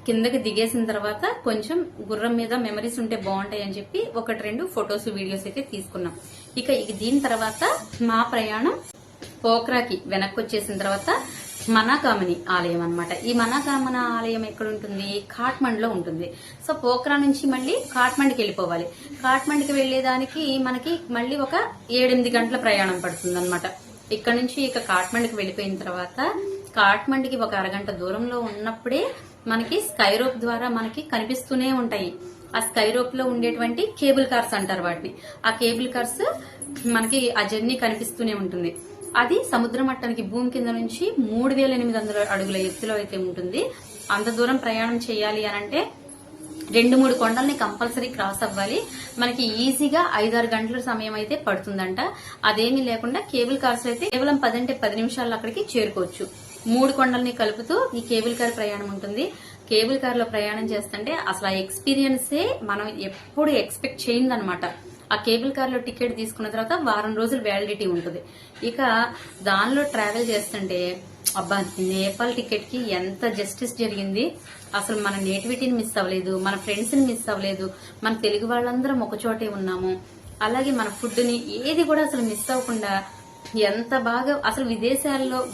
కిందకి దిగేసిన తర్వాత కొంచెం గుర్రం మీద మెమరీస్ ఉంటే బాగుంటాయి అని చెప్పి 1-2 ఫొటోస్ వీడియోస్ అయితే తీసుకున్నాం. ఇక దీని తర్వాత మా ప్రయాణం పోఖ్రాకి వెనక్కి వచ్చేసిన తర్వాత మనాకామని ఆలయం అన్నమాట. ఈ మనాకామన ఆలయం ఎక్కడ ఉంటుంది? కాఠ్మండ్లో ఉంటుంది. సో పోఖ్రా నుంచి మళ్ళీ కాఠ్మండ్కి వెళ్ళిపోవాలి. కాఠ్మండ్కి వెళ్లేదానికి మనకి మళ్ళీ ఒక 7-8 గంటల ప్రయాణం పడుతుంది అనమాట. ఇక్కడ నుంచి ఇక కాఠ్మండ్కి వెళ్ళిపోయిన తర్వాత కాఠ్మండ్కి ఒక అరగంట దూరంలో ఉన్నప్పుడే మనకి స్కై రోప్ ద్వారా మనకి కనిపిస్తూనే ఉంటాయి. ఆ స్కై రోప్ లో ఉండేటువంటి కేబుల్ కార్స్ అంటారు వాటిని. ఆ కేబుల్ కార్స్ మనకి ఆ జర్నీ కనిపిస్తూనే ఉంటుంది. అది సముద్ర మట్టానికి భూమి కింద నుంచి 3,800 అడుగుల ఎత్తులో అయితే ఉంటుంది. అంత దూరం ప్రయాణం చేయాలి అనంటే 2-3 కొండల్ని కంపల్సరీ క్రాస్ అవ్వాలి. మనకి ఈజీగా 5-6 గంటల సమయం అయితే పడుతుందంట. అదేమీ లేకుండా కేబుల్ కార్స్ అయితే కేవలం 10 నిమిషాల్లో అక్కడికి చేరుకోవచ్చు. 3 కొండల్ని కలుపుతూ ఈ కేబుల్ కార్ ప్రయాణం ఉంటుంది. కేబుల్ కార్ లో ప్రయాణం చేస్తుంటే అసలు ఆ ఎక్స్పీరియన్సే మనం ఎప్పుడు ఎక్స్పెక్ట్ చేయిందనమాట. ఆ కేబుల్ కార్ లో టికెట్ తీసుకున్న తర్వాత 1 వారం రోజులు వ్యాలిడిటీ ఉంటుంది. ఇక దానిలో ట్రావెల్ చేస్తుంటే అబ్బా, నేపాల్ టికెట్ కి ఎంత జస్టిస్ జరిగింది. అసలు మన నేటివిటీని మిస్ అవ్వలేదు, మన ఫ్రెండ్స్ ని మిస్ అవ్వలేదు, మన తెలుగు వాళ్ళందరం ఒక చోటే ఉన్నాము. అలాగే మన ఫుడ్ ని ఏది కూడా అసలు మిస్ అవ్వకుండా ఎంత బాగా, అసలు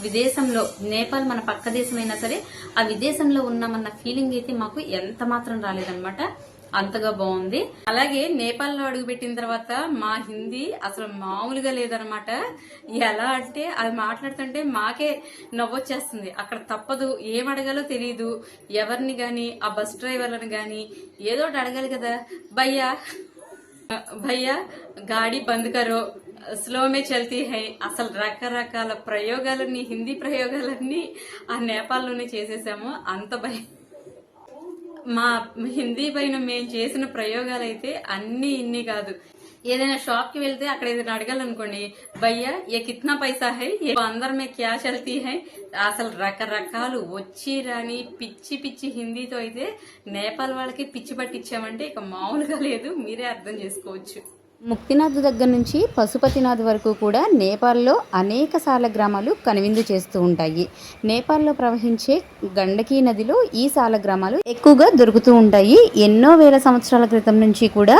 విదేశంలో నేపాల్ మన పక్క దేశమైనా సరే ఆ విదేశంలో ఉన్నామన్న ఫీలింగ్ అయితే మాకు ఎంత మాత్రం రాలేదన్నమాట. అంతగా బాగుంది. అలాగే నేపాల్ లో అడుగు పెట్టిన తర్వాత మా హిందీ అసలు మామూలుగా లేదనమాట. ఎలా అంటే అది మాట్లాడుతుంటే మాకే నవ్వొచ్చేస్తుంది. అక్కడ తప్పదు, ఏం అడగాలో తెలియదు. ఎవరిని గాని ఆ బస్ డ్రైవర్లను గాని ఏదో ఒకటి అడగాలి కదా. భయ్యా గాడి బంద్ కరో, స్లో మే చల్తీ హై. అసలు రకరకాల ప్రయోగాలన్నీ, హిందీ ప్రయోగాలన్నీ ఆ నేపాల్లోనే చేసేసాము. అంత భయం. మా హిందీ పైన మేము చేసిన ప్రయోగాలైతే అన్ని ఇన్ని కాదు. ఏదైనా షాప్ కి వెళ్తే అక్కడ ఏదైనా అడగాలనుకోండి, భయ్యా ఏ కిత్నా పైసా హై, అందర్ మే క్యా చల్తీ హై. అసలు రకరకాలు వచ్చి రాని పిచ్చి పిచ్చి హిందీతో అయితే నేపాల్ వాళ్ళకి పిచ్చి పట్టించామంటే ఇక మామూలుగా లేదు, మీరే అర్థం చేసుకోవచ్చు. ముక్తినాథ్ దగ్గర నుంచి పశుపతినాథ్ వరకు కూడా నేపాల్లో అనేక సాల గ్రామాలు కనువిందు చేస్తూ ఉంటాయి. నేపాల్లో ప్రవహించే గండకీ నదిలో ఈ సాల గ్రామాలు ఎక్కువగా దొరుకుతూ ఉంటాయి. ఎన్నో వేల సంవత్సరాల క్రితం నుంచి కూడా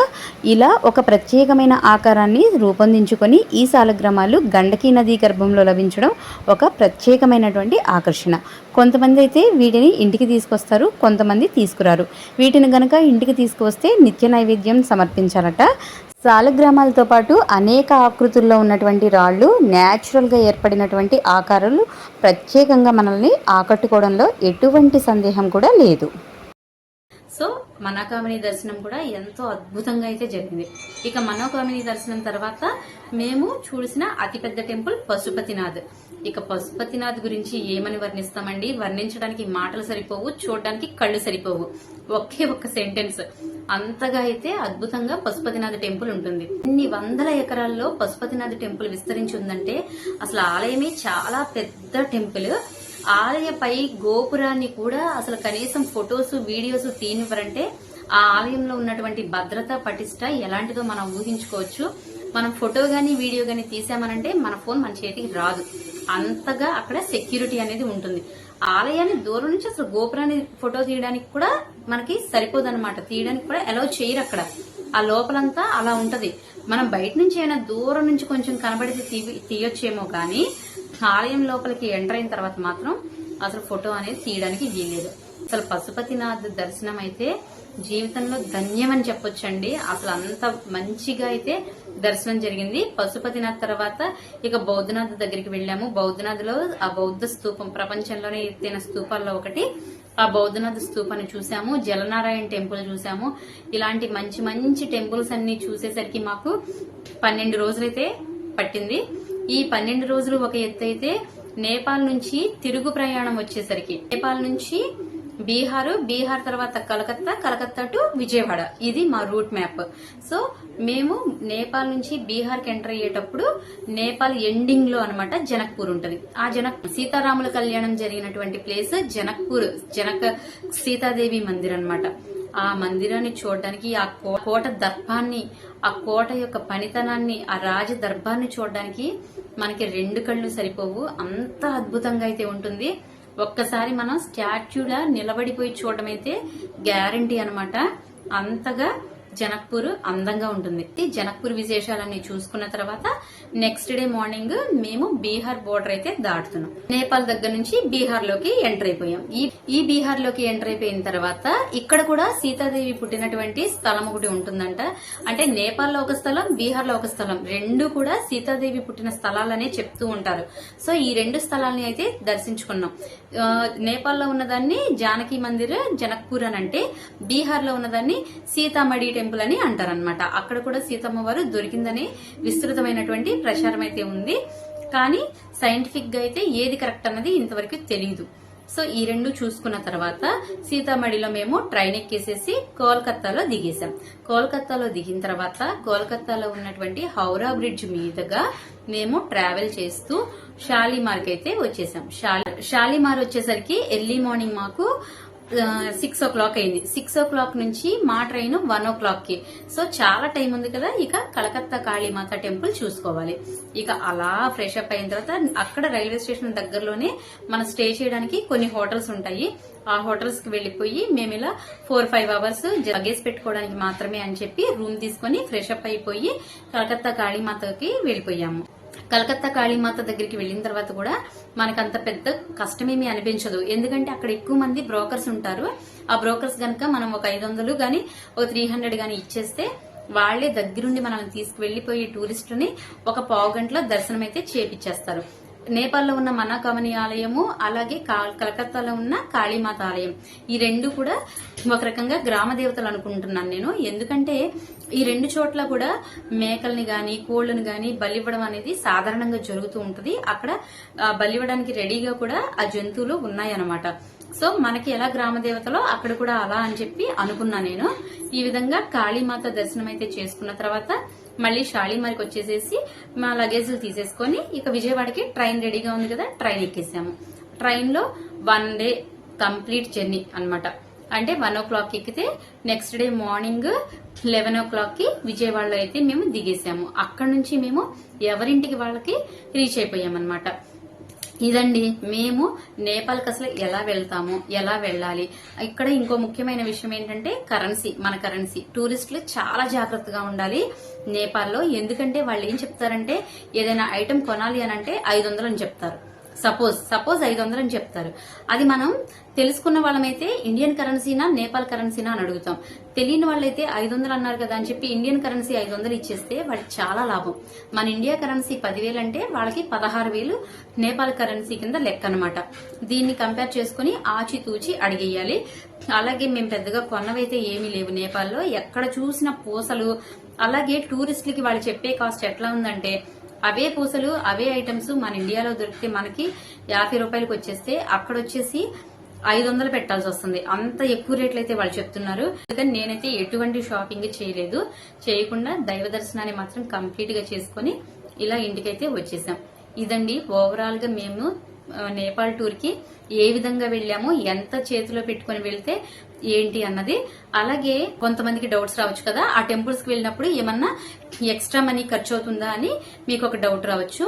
ఇలా ఒక ప్రత్యేకమైన ఆకారాన్ని రూపొందించుకొని ఈ సాల గ్రామాలు గండకీ నదీ గర్భంలో లభించడం ఒక ప్రత్యేకమైనటువంటి ఆకర్షణ. కొంతమంది అయితే వీటిని ఇంటికి తీసుకొస్తారు, కొంతమంది తీసుకురారు. వీటిని గనక ఇంటికి తీసుకువస్తే నిత్య నైవేద్యం సమర్పించాలట. సాలగ్రామాలతో పాటు అనేక ఆకృతుల్లో ఉన్నటువంటి రాళ్ళు, న్యాచురల్గా ఏర్పడినటువంటి ఆకారాలు ప్రత్యేకంగా మనల్ని ఆకట్టుకోవడంలో ఎటువంటి సందేహం కూడా లేదు. సో మనాకామని దర్శనం కూడా ఎంతో అద్భుతంగా అయితే జరిగింది. ఇక మనాకామని దర్శనం తర్వాత మేము చూసిన అతిపెద్ద టెంపుల్ పశుపతినాథ్. ఇక పశుపతినాథ్ గురించి ఏమని వర్ణిస్తామండి, వర్ణించడానికి మాటలు సరిపోవు, చూడడానికి కళ్ళు సరిపోవు. ఒకే ఒక్క సెంటెన్స్. అంతగా అయితే అద్భుతంగా పశుపతినాథ్ టెంపుల్ ఉంటుంది. ఇన్ని వందల ఎకరాల్లో పశుపతినాథ్ టెంపుల్ విస్తరించి ఉందంటే అసలు ఆలయమే చాలా పెద్ద టెంపుల్. ఆలయపై గోపురాన్ని కూడా అసలు కనీసం ఫొటోస్ వీడియోస్ తీనివ్వరంటే ఆ ఆలయంలో ఉన్నటువంటి భద్రత పటిష్ట ఎలాంటిదో మనం ఊహించుకోవచ్చు. మనం ఫోటో గానీ వీడియో గానీ తీసామనంటే మన ఫోన్ మన చేతికి రాదు. అంతగా అక్కడ సెక్యూరిటీ అనేది ఉంటుంది. ఆలయాన్ని దూరం నుంచి అసలు గోపురాన్ని ఫోటో తీయడానికి కూడా మనకి సరిపోదన్నమాట, తీయడానికి కూడా అలౌ చేయరు అక్కడ. ఆ లోపలంతా అలా ఉంటది. మనం బయట నుంచి అయినా దూరం నుంచి కొంచెం కనబడితే తీయొచ్చేమో కానీ ఆలయం లోపలికి ఎంటర్ అయిన తర్వాత మాత్రం అసలు ఫోటో అనేది తీయడానికి వీలేదు. అసలు పశుపతినాథ్ దర్శనం అయితే జీవితంలో ధన్యమని చెప్పొచ్చండి. అసలు అంత మంచిగా అయితే దర్శనం జరిగింది. పశుపతినాథ్ తర్వాత ఇక బౌద్ధనాథ్ దగ్గరికి వెళ్ళాము. బౌద్ధనాథ్ లో ఆ బౌద్ధ స్తూపం ప్రపంచంలోనే ఎత్తైన స్తూపాల్లో ఒకటి. ఆ బౌద్ధనాథ్ స్తూపాన్ని చూసాము, జలనారాయణ టెంపుల్ చూసాము. ఇలాంటి మంచి మంచి టెంపుల్స్ అన్ని చూసేసరికి మాకు 12 రోజులైతే పట్టింది. ఈ 12 రోజులు ఒక ఎత్తు అయితే, నేపాల్ నుంచి తిరుగు ప్రయాణం వచ్చేసరికి నేపాల్ నుంచి బీహార్ తర్వాత కలకత్తా టు విజయవాడ, ఇది మా రూట్ మ్యాప్. సో మేము నేపాల్ నుంచి బీహార్ కి ఎంటర్ అయ్యేటప్పుడు నేపాల్ ఎండింగ్ లో అన్నమాట జనక్పూర్ ఉంటది. ఆ సీతారాముల కళ్యాణం జరిగినటువంటి ప్లేస్ జనక సీతాదేవి మందిర్ అన్నమాట. ఆ మందిరాన్ని చూడడానికి, ఆ కోట దర్భాన్ని, ఆ కోట యొక్క పనితనాన్ని, ఆ రాజ దర్భాన్ని చూడడానికి మనకి 2 కళ్ళు సరిపోవు, అంత అద్భుతంగా అయితే ఉంటుంది. ఒక్కసారి మనం స్టాచ్యూలా నిలబడిపోయి చూడడం అయితే గ్యారంటీ అన్నమాట. అంతగా జనక్పూర్ అందంగా ఉంటుంది. జనక్పూర్ విశేషాలన్నీ చూసుకున్న తర్వాత నెక్స్ట్ డే మార్నింగ్ మేము బీహార్ బోర్డర్ అయితే దాటుతున్నాం. నేపాల్ దగ్గర నుంచి బీహార్ లోకి ఎంటర్ అయిపోయాం. ఈ బీహార్ లోకి ఎంటర్ అయిపోయిన తర్వాత ఇక్కడ కూడా సీతాదేవి పుట్టినటువంటి స్థలం ఒకటి ఉంటుందంట. అంటే నేపాల్ లో ఒక స్థలం, బీహార్ లో ఒక స్థలం, 2 కూడా సీతాదేవి పుట్టిన స్థలాలనే చెప్తూ ఉంటారు. సో ఈ 2 స్థలాల్ని అయితే దర్శించుకున్నాం. నేపాల్ లో ఉన్నదాన్ని జానకి మందిర్ జనక్పూర్ అని అంటే, బీహార్ లో ఉన్నదాన్ని సీతామఢి టెంపుల్ అని అంటారనమాట. అక్కడ కూడా సీతమ్మ వారు దొరికిందని విస్తృతమైనటువంటి ప్రచారం అయితే ఉంది. కానీ సైంటిఫిక్ గా అయితే ఏది కరెక్ట్ అన్నది ఇంతవరకు తెలియదు. సో ఈ 2 చూసుకున్న తర్వాత సీతామఢిలో మేము ట్రైన్ ఎక్కేసేసి కోల్కతాలో దిగేశాం. కోల్కతాలో దిగిన తర్వాత కోల్కతాలో ఉన్నటువంటి హౌరా బ్రిడ్జ్ మీదుగా మేము ట్రావెల్ చేస్తూ షాలిమార్ కి అయితే వచ్చేసాం. షాలిమార్ వచ్చేసరికి ఎర్లీ మార్నింగ్ మాకు 6 o'clock అయింది. 6 o'clock నుంచి మా ట్రైన్ 1 o'clock కి. సో చాలా టైం ఉంది కదా, ఇక కలకత్తా కాళీమాత టెంపుల్ చూసుకోవాలి. ఇక అలా ఫ్రెష్ అప్ అయిన తర్వాత అక్కడ రైల్వే స్టేషన్ దగ్గరలోనే మనం స్టే చేయడానికి కొన్ని హోటల్స్ ఉంటాయి. ఆ హోటల్స్ కి వెళ్లిపోయి మేము ఇలా 4-5 hours లగేజ్ పెట్టుకోవడానికి మాత్రమే అని చెప్పి రూమ్ తీసుకుని ఫ్రెష్ అప్ అయిపోయి కలకత్తా కాళీమాతకి వెళ్లిపోయాము. కలకత్తా కాళీమాత దగ్గరికి వెళ్లిన తర్వాత కూడా మనకంత పెద్ద కష్టమేమీ అనిపించదు. ఎందుకంటే అక్కడ ఎక్కువ మంది బ్రోకర్స్ ఉంటారు. ఆ బ్రోకర్స్ గనక మనం ఒక 500 గాని ఒక 300 గాని ఇచ్చేస్తే వాళ్లే దగ్గరుండి మనల్ని తీసుకువెళ్లిపోయి టూరిస్టులని ఒక పావు గంటలో దర్శనం అయితే చేపిచ్చేస్తారు. నేపాల్లో ఉన్న మనాకమని ఆలయము, అలాగే కలకత్తాలో ఉన్న కాళీమాత ఆలయం, ఈ 2 కూడా ఒక రకంగా గ్రామ దేవతలు అనుకుంటున్నాను నేను. ఎందుకంటే ఈ 2 చోట్ల కూడా మేకల్ని గాని కోళ్లను గాని బలివ్వడం అనేది సాధారణంగా జరుగుతూ ఉంటది. అక్కడ బలివ్వడానికి రెడీగా కూడా ఆ జంతువులు ఉన్నాయన్నమాట. సో మనకి ఎలా గ్రామ దేవతలో అక్కడ కూడా అలా అని చెప్పి అనుకున్నా నేను. ఈ విధంగా కాళీమాత దర్శనం అయితే చేసుకున్న తర్వాత మళ్ళీ షాలిమార్కి వచ్చేసేసి మా లగేజ్ తీసేసుకొని ఇక విజయవాడకి ట్రైన్ రెడీగా ఉంది కదా, ట్రైన్ ఎక్కేసాము. ట్రైన్ లో 1 day కంప్లీట్ జర్నీ అన్నమాట. అంటే 1 o'clock ఎక్కితే నెక్స్ట్ డే మార్నింగ్ 11 o'clock కి విజయవాడలో అయితే మేము దిగేసాము. అక్కడ నుంచి మేము ఎవరింటికి వాళ్ళకి రీచ్ అయిపోయామన్నమాట. ఇదండి మేము నేపాల్కి అసలు ఎలా వెళ్తాము, ఎలా వెళ్ళాలి. ఇక్కడ ఇంకో ముఖ్యమైన విషయం ఏంటంటే కరెన్సీ, మన కరెన్సీ. టూరిస్టులు చాలా జాగ్రత్తగా ఉండాలి నేపాల్లో. ఎందుకంటే వాళ్ళు ఏం చెప్తారంటే ఏదైనా ఐటెం కొనాలి అని అంటే 500 అని చెప్తారు. సపోజ్ 500 అని చెప్తారు. అది మనం తెలుసుకున్న వాళ్ళమైతే ఇండియన్ కరెన్సీనా నేపాల్ కరెన్సీనా అని అడుగుతాం. తెలియని వాళ్ళైతే 500 అన్నారు కదా అని చెప్పి ఇండియన్ కరెన్సీ 500 ఇచ్చేస్తే వాళ్ళకి చాలా లాభం. మన ఇండియా కరెన్సీ 10,000 అంటే వాళ్ళకి 16,000 నేపాల్ కరెన్సీ కింద లెక్క అనమాట. దీన్ని కంపేర్ చేసుకుని ఆచితూచి అడిగేయాలి. అలాగే మేము పెద్దగా కొన్నవైతే ఏమీ లేవు నేపాల్లో. ఎక్కడ చూసిన పూసలు, అలాగే టూరిస్టులకి వాళ్ళు చెప్పే కాస్ట్ ఎట్లా ఉందంటే అవే పూసలు అవే ఐటమ్స్ మన ఇండియాలో దొరికితే మనకి 50 రూపాయలకు వచ్చేస్తే అక్కడ వచ్చేసి 500 పెట్టాల్సి వస్తుంది. అంత ఎక్కువ రేట్లు అయితే వాళ్ళు చెప్తున్నారు. అందుకని నేనైతే ఎటువంటి షాపింగ్ చేయలేదు. చేయకుండా దైవ దర్శనాన్ని మాత్రం కంప్లీట్ గా చేసుకుని ఇలా ఇంటికైతే వచ్చేసాం. ఇదండి ఓవరాల్ గా మేము నేపాల్ టూర్ కి ఏ విధంగా వెళ్ళాము, ఎంత చేతిలో పెట్టుకుని వెళ్తే ఏంటి అన్నది. అలాగే కొంతమందికి డౌట్స్ రావచ్చు కదా, ఆ టెంపుల్స్ కి వెళ్ళినప్పుడు ఏమన్నా ఎక్స్ట్రా మనీ ఖర్చు అవుతుందా అని మీకు ఒక డౌట్ రావచ్చు.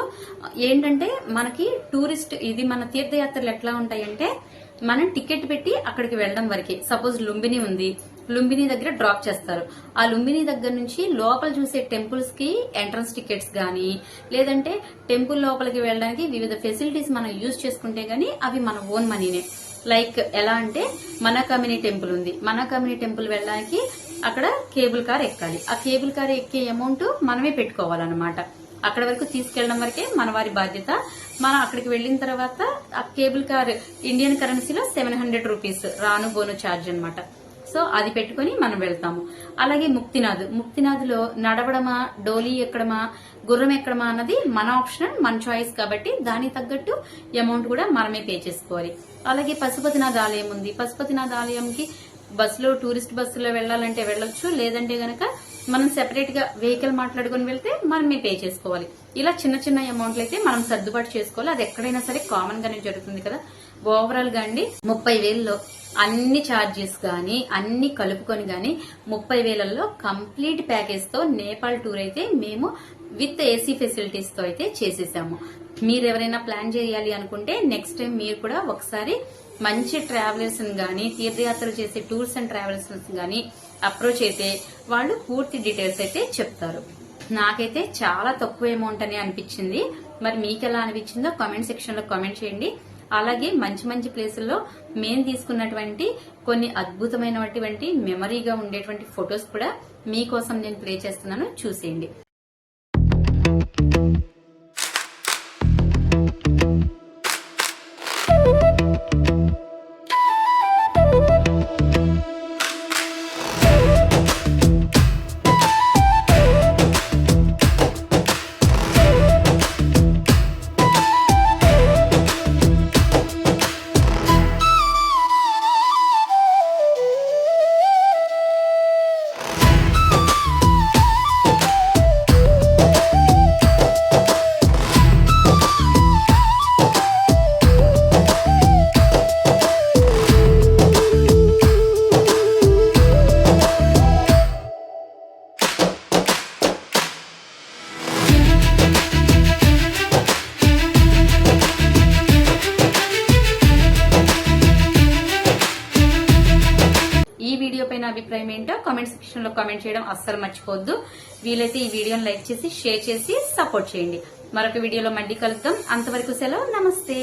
ఏంటంటే మనకి టూరిస్ట్ ఇది మన తీర్థయాత్రలు ఎట్లా ఉంటాయంటే, మనం టికెట్ పెట్టి అక్కడికి వెళ్ళడం వరకే. సపోజ్ లుంబిని ఉంది, లుంబిని దగ్గర డ్రాప్ చేస్తారు. ఆ లుంబిని దగ్గర నుంచి లోపల చూసే టెంపుల్స్ కి ఎంట్రన్స్ టికెట్స్ గానీ, లేదంటే టెంపుల్ లోపలికి వెళ్ళడానికి వివిధ ఫెసిలిటీస్ మనం యూజ్ చేసుకుంటే గానీ అవి మన ఓన్ మనీనే. లైక్ ఎలా అంటే, మనాకామిని టెంపుల్ ఉంది, మనాకామిని టెంపుల్ వెళ్ళడానికి అక్కడ కేబుల్ కార్ ఎక్కాలి. ఆ కేబుల్ కార్ ఎక్కే అమౌంట్ మనమే పెట్టుకోవాలన్నమాట. అక్కడ వరకు తీసుకెళ్లడం వరకే మన వారి బాధ్యత. మనం అక్కడికి వెళ్లిన తర్వాత ఆ కేబుల్ కార్ ఇండియన్ కరెన్సీలో 700 రూపీస్ రాను బోను ఛార్జ్ అన్నమాట. సో అది పెట్టుకుని మనం వెళ్తాము. అలాగే ముక్తినాథ్ లో నడవడమా, డోలీ ఎక్కడమా, గుర్రం ఎక్కడమా అన్నది మన ఆప్షన్, మన చాయిస్ కాబట్టి దానికి తగ్గట్టు అమౌంట్ కూడా మనమే పే చేసుకోవాలి. అలాగే పశుపతినాథ్ ఆలయం ఉంది, పశుపతినాథ్ ఆలయంకి బస్సులో, టూరిస్ట్ బస్సులో వెళ్లాలంటే వెళ్ళొచ్చు, లేదంటే గనక మనం సెపరేట్ గా వెహికల్ మాట్లాడుకుని వెళ్తే మనమే పే చేసుకోవాలి. ఇలా చిన్న చిన్న అమౌంట్లు అయితే మనం సర్దుబాటు చేసుకోవాలి. అది ఎక్కడైనా సరే కామన్ గానే జరుగుతుంది కదా. ఓవరాల్ గా అండి 30,000లో అన్ని ఛార్జెస్ గాని అన్ని కలుపుకొని గాని 30,000లో కంప్లీట్ ప్యాకేజ్ తో నేపాల్ టూర్ అయితే మేము విత్ ఏసీ ఫెసిలిటీస్ తో అయితే చేసేసాము. మీరు ఎవరైనా ప్లాన్ చేయాలి అనుకుంటే నెక్స్ట్ టైం మీరు కూడా ఒకసారి మంచి ట్రావెలర్స్ గానీ, తీర్థయాత్రలు చేసే టూర్స్ అండ్ ట్రావెల్స్ గానీ అప్రోచ్ అయితే వాళ్ళు పూర్తి డీటెయిల్స్ అయితే చెప్తారు. నాకైతే చాలా తక్కువ అమౌంట్ అని అనిపించింది. మరి మీకు ఎలా అనిపించిందో కామెంట్ సెక్షన్ లో కామెంట్ చేయండి. అలాగే మంచి మంచి ప్లేసుల్లో మేము తీసుకున్నటువంటి కొన్ని అద్భుతమైనటువంటి మెమరీగా ఉండేటువంటి ఫొటోస్ కూడా మీకోసం నేను ప్లే చేస్తున్నాను, చూసేయండి. ఈ వీడియో పైన అభిప్రాయం ఏంటో కామెంట్ సెక్షన్ లో కామెంట్ చేయడం అస్సలు మర్చిపోవద్దు. వీలైతే ఈ వీడియోని లైక్ చేసి, షేర్ చేసి సపోర్ట్ చేయండి. మరొక వీడియోలో మళ్ళీ కలుద్దాం. అంతవరకు సెలవు, నమస్తే.